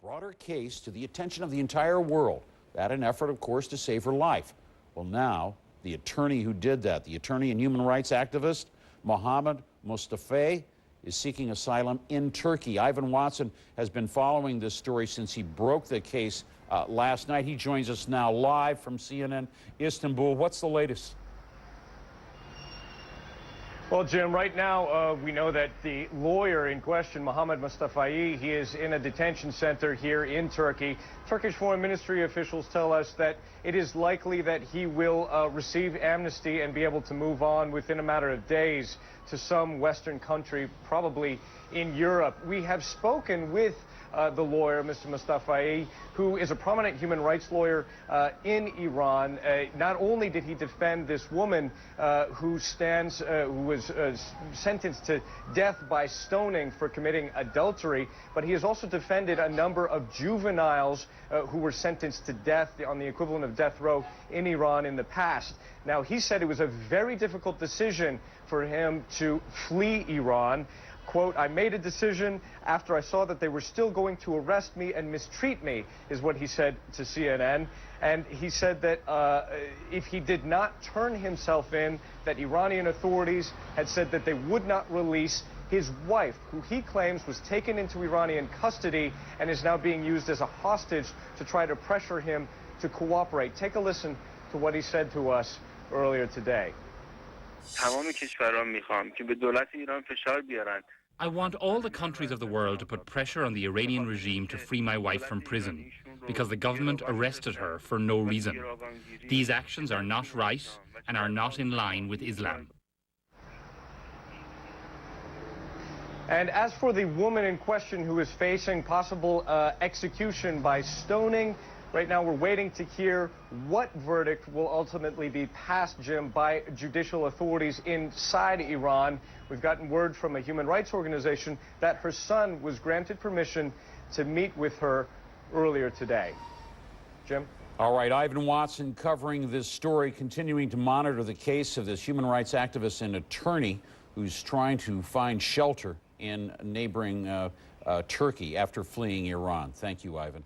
brought her case to the attention of the entire world. That an effort, of course, to save her life. Well, now, the attorney who did that, the attorney and human rights activist, محمد Mustafay, is seeking asylum in Turkey. Ivan Watson has been following this story since he broke the case last night. He joins us now live from CNN Istanbul. What's the latest? Well, Jim, right now we know that the lawyer in question, محمد Mustafایی, he is in a detention center here in Turkey. Turkish Foreign Ministry officials tell us that it is likely that he will receive amnesty and be able to move on within a matter of days to some Western country, probably in Europe. We have spoken with the lawyer, Mr. Mustafایی, who is a prominent human rights lawyer in Iran. Not only did he defend this woman who was sentenced to death by stoning for committing adultery, but he has also defended a number of juveniles who were sentenced to death on the equivalent of death row in Iran in the past. Now, he said it was a very difficult decision for him to flee Iran. Quote, I made a decision after I saw that they were still going to arrest me and mistreat me, is what he said to CNN. And he said that if he did not turn himself in, that Iranian authorities had said that they would not release his wife, who he claims was taken into Iranian custody and is now being used as a hostage to try to pressure him to cooperate. Take a listen to what he said to us earlier today. تمام کشوران میخوام که به دولت ایران فشار بیارن. I want all the countries of the world to put pressure on the Iranian regime to free my wife from prison, because the government arrested her for no reason. These actions are not right and are not in line with Islam. And as for the woman in question who is facing possible execution by stoning, right now we're waiting to hear what verdict will ultimately be passed, Jim, by judicial authorities inside Iran. We've gotten word from a human rights organization that her son was granted permission to meet with her earlier today. Jim? All right, Ivan Watson covering this story, continuing to monitor the case of this human rights activist and attorney who's trying to find shelter in neighboring Turkey after fleeing Iran. Thank you, Ivan.